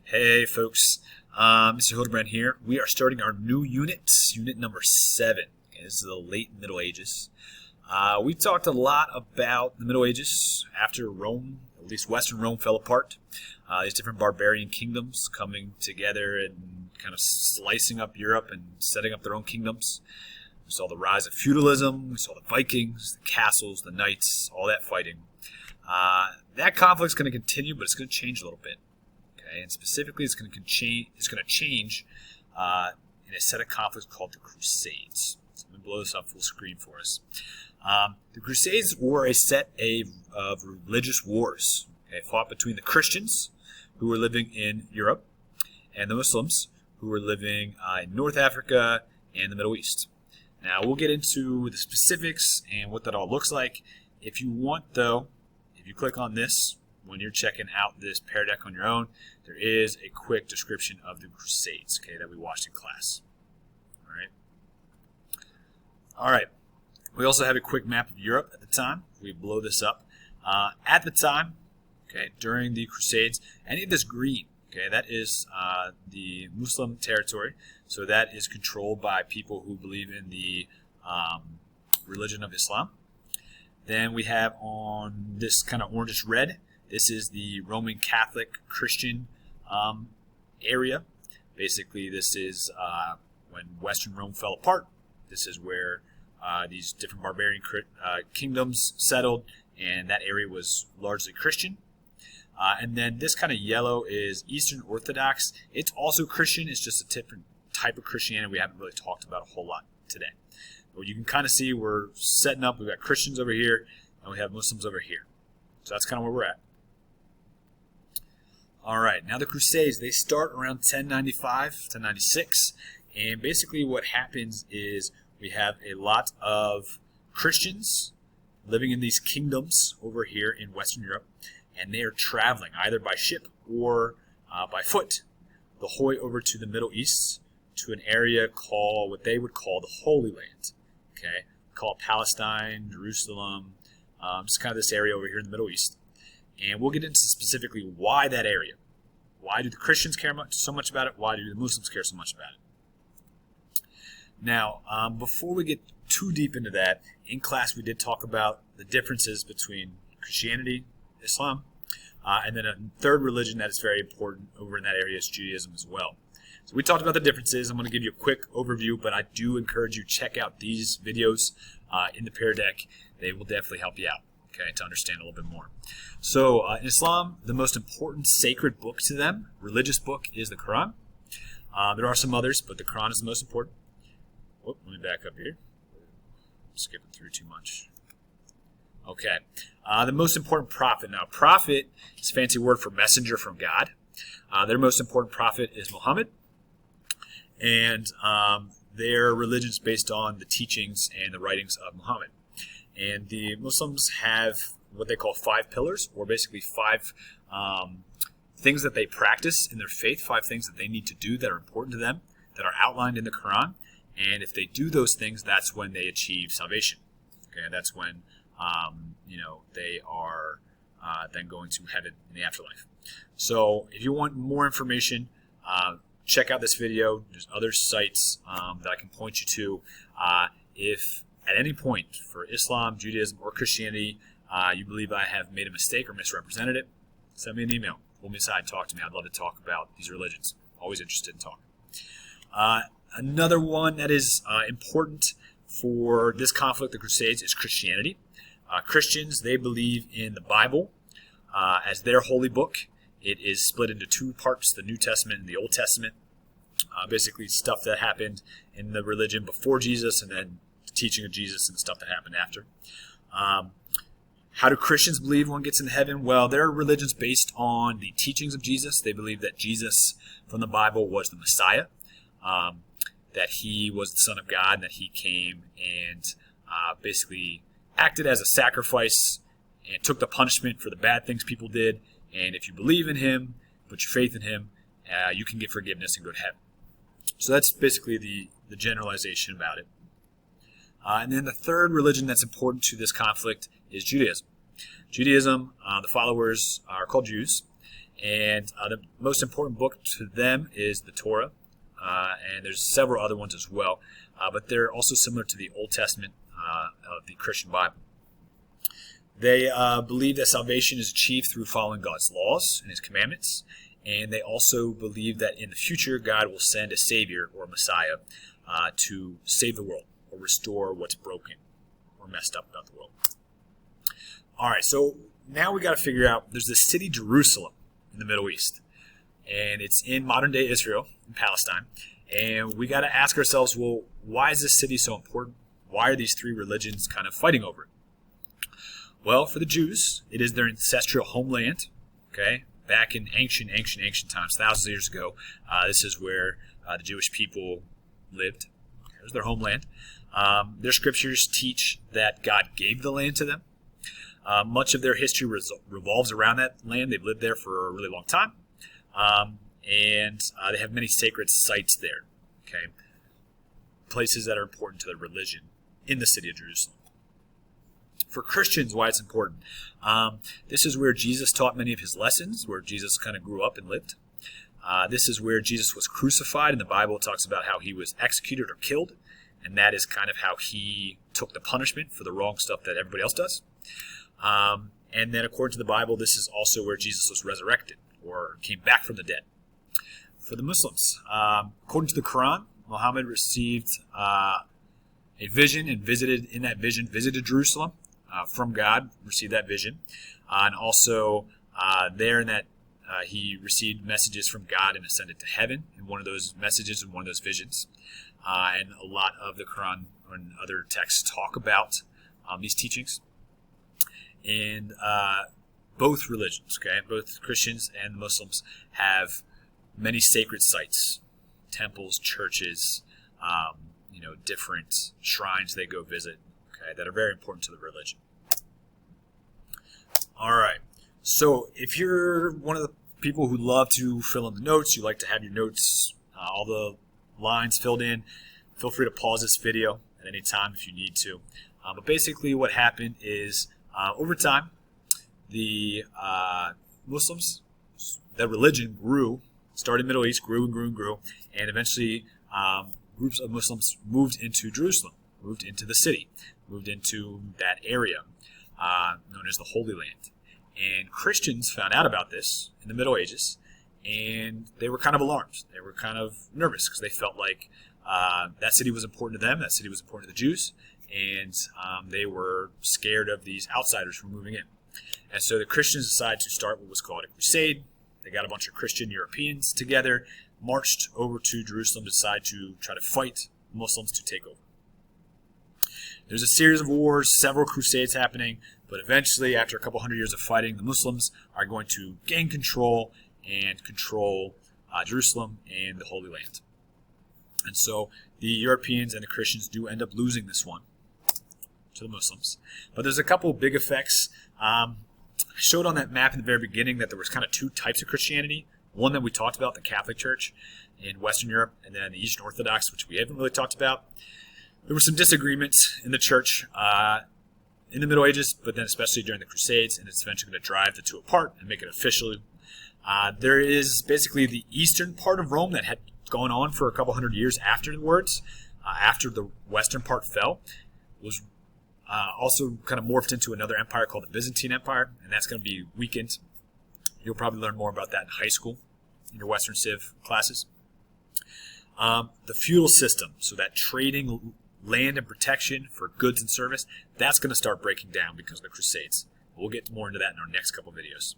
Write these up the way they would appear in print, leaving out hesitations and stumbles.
Hey folks, Mr. Hildebrand here. We are starting our new unit number 7. Okay, this is the late Middle Ages. We talked a lot about the Middle Ages after Rome, at least Western Rome, fell apart. These different barbarian kingdoms coming together and kind of slicing up Europe and setting up their own kingdoms. We saw the rise of feudalism, we saw the Vikings, the castles, the knights, all that fighting. That conflict's going to continue, but it's going to change a little bit. Okay, and specifically, it's going to change in a set of conflicts called the Crusades. So let me blow this up full screen for us. The Crusades were a set of religious wars, fought between the Christians, who were living in Europe, and the Muslims, who were living in North Africa and the Middle East. Now, we'll get into the specifics and what that all looks like. If you want, though, if you click on this, when you're checking out this Pear Deck on your own, there is a quick description of the Crusades, that we watched in class. All right. We also have a quick map of Europe at the time. We blow this up. At the time, during the Crusades, any of this green, that is the Muslim territory. So that is controlled by people who believe in the religion of Islam. Then we have on this kind of orangish red, this is the Roman Catholic Christian area. Basically, this is when Western Rome fell apart. This is where these different barbarian kingdoms settled, and that area was largely Christian. And then this kind of yellow is Eastern Orthodox. It's also Christian. It's just a different type of Christianity we haven't really talked about a whole lot today. But you can kind of see we're setting up. We've got Christians over here, and we have Muslims over here. So that's kind of where we're at. All right, now the Crusades, they start around 1095, 1096, and basically what happens is we have a lot of Christians living in these kingdoms over here in Western Europe, and they are traveling either by ship or by foot the whole way over to the Middle East, to an area called what they would call the Holy Land. Call it Palestine, Jerusalem, just kind of this area over here in the Middle East. And we'll get into specifically why that area. Why do the Christians care so much about it? Why do the Muslims care so much about it? Now, before we get too deep into that, in class we did talk about the differences between Christianity, Islam, and then a third religion that is very important over in that area is Judaism as well. So we talked about the differences. I'm going to give you a quick overview, but I do encourage you to check out these videos in the Pear Deck. They will definitely help you out, to understand a little bit more. So in Islam, the most important sacred book to them, religious book, is the Quran. There are some others, but the Quran is the most important. Whoop, let me back up here. I'm skipping through too much. The most important prophet. Now, prophet is a fancy word for messenger from God. Their most important prophet is Muhammad. And their religion is based on the teachings and the writings of Muhammad. And the Muslims have what they call 5 pillars, or basically 5 things that they practice in their faith, 5 things that they need to do that are important to them, that are outlined in the Quran. And if they do those things, that's when they achieve salvation. That's when they are then going to heaven in the afterlife. So if you want more information, check out this video. There's other sites that I can point you to. If at any point for Islam, Judaism, or Christianity, you believe I have made a mistake or misrepresented it, send me an email. Pull me aside, talk to me. I'd love to talk about these religions. Always interested in talking. Another one that is important for this conflict, the Crusades, is Christianity. Christians, they believe in the Bible as their holy book. It is split into 2 parts, the New Testament and the Old Testament. Basically stuff that happened in the religion before Jesus, and then the teaching of Jesus and stuff that happened after. How do Christians believe one gets into heaven? Well, their religion's based on the teachings of Jesus. They believe that Jesus from the Bible was the Messiah, that he was the Son of God, and that he came and basically acted as a sacrifice and took the punishment for the bad things people did. And if you believe in him, put your faith in him, you can get forgiveness and go to heaven. So that's basically the generalization about it. And then the third religion that's important to this conflict is Judaism. Judaism, the followers are called Jews, And the most important book to them is the Torah, and there's several other ones as well, but they're also similar to the Old Testament of the Christian Bible. They believe that salvation is achieved through following God's laws and His commandments, and they also believe that in the future God will send a Savior or Messiah to save the world or restore what's broken or messed up about the world. All right, so now we got to figure out, there's this city Jerusalem in the Middle East, and it's in modern-day Israel, in Palestine, and we got to ask ourselves, well, why is this city so important? Why are these three religions kind of fighting over it? Well, for the Jews, it is their ancestral homeland, okay? Back in ancient times, thousands of years ago, this is where the Jewish people lived. It was their homeland. Their scriptures teach that God gave the land to them. Much of their history revolves around that land. They've lived there for a really long time. And they have many sacred sites there, okay? Places that are important to their religion in the city of Jerusalem. For Christians, why it's important. This is where Jesus taught many of his lessons, where Jesus kind of grew up and lived. This is where Jesus was crucified, and the Bible talks about how he was executed or killed, and that is kind of how he took the punishment for the wrong stuff that everybody else does. And then according to the Bible, this is also where Jesus was resurrected or came back from the dead. For the Muslims, according to the Quran, Muhammad received a vision and visited Jerusalem from God, received that vision. And also there in that he received messages from God and ascended to heaven in one of those messages and one of those visions. And a lot of the Quran and other texts talk about these teachings. And both religions, okay, both Christians and Muslims have many sacred sites, temples, churches, different shrines they go visit, okay, that are very important to the religion. All right. So if you're one of the people who love to fill in the notes, you like to have your notes, all the lines filled in, feel free to pause this video at any time if you need to. But basically what happened is over time, the Muslims, that religion grew, started in the Middle East, grew and grew and grew, and eventually groups of Muslims moved into Jerusalem, moved into the city, moved into that area known as the Holy Land. And Christians found out about this in the Middle Ages, and they were kind of alarmed. They were kind of nervous because they felt like that city was important to them, that city was important to the Jews, and they were scared of these outsiders from moving in. And so the Christians decided to start what was called a crusade. They got a bunch of Christian Europeans together, marched over to Jerusalem, decided to try to fight Muslims to take over. There's a series of wars, several crusades happening, but eventually, after a couple hundred years of fighting, the Muslims are going to gain control and control Jerusalem and the Holy Land. And so the Europeans and the Christians do end up losing this one to the Muslims. But there's a couple of big effects. I showed on that map in the very beginning that there was kind of two types of Christianity. One that we talked about, the Catholic Church in Western Europe, and then the Eastern Orthodox, which we haven't really talked about. There was some disagreement in the church in the Middle Ages, but then especially during the Crusades, and it's eventually going to drive the two apart and make it official. There is basically the eastern part of Rome that had gone on for a couple hundred years afterwards, after the western part fell, was also kind of morphed into another empire called the Byzantine Empire, and that's going to be weakened. You'll probably learn more about that in high school, in your Western Civ classes. The feudal system, so that trading land and protection for goods and service, that's going to start breaking down because of the Crusades. We'll get more into that in our next couple videos.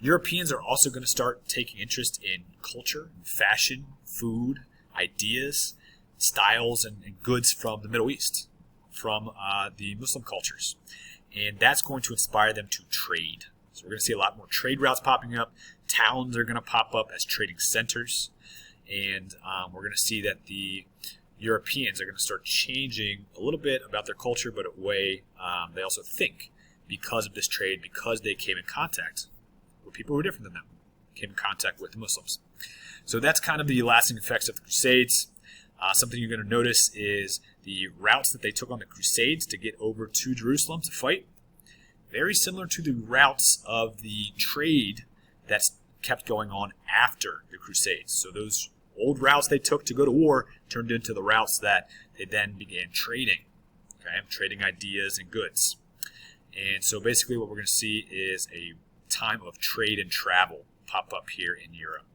Europeans are also going to start taking interest in culture, fashion, food, ideas, styles, and goods from the Middle East, from the Muslim cultures. And that's going to inspire them to trade. So we're going to see a lot more trade routes popping up. Towns are going to pop up as trading centers. And we're going to see that the Europeans are going to start changing a little bit about their culture, but a way they also think because of this trade, because they came in contact with people who were different than them, came in contact with the Muslims. So that's kind of the lasting effects of the Crusades. Something you're going to notice is the routes that they took on the Crusades to get over to Jerusalem to fight. Very similar to the routes of the trade that's kept going on after the Crusades. So those old routes they took to go to war turned into the routes that they then began trading, trading ideas and goods. And so basically what we're going to see is a time of trade and travel pop up here in Europe.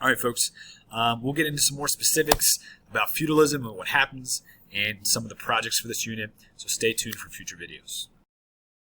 All right, folks, we'll get into some more specifics about feudalism and what happens and some of the projects for this unit, so stay tuned for future videos.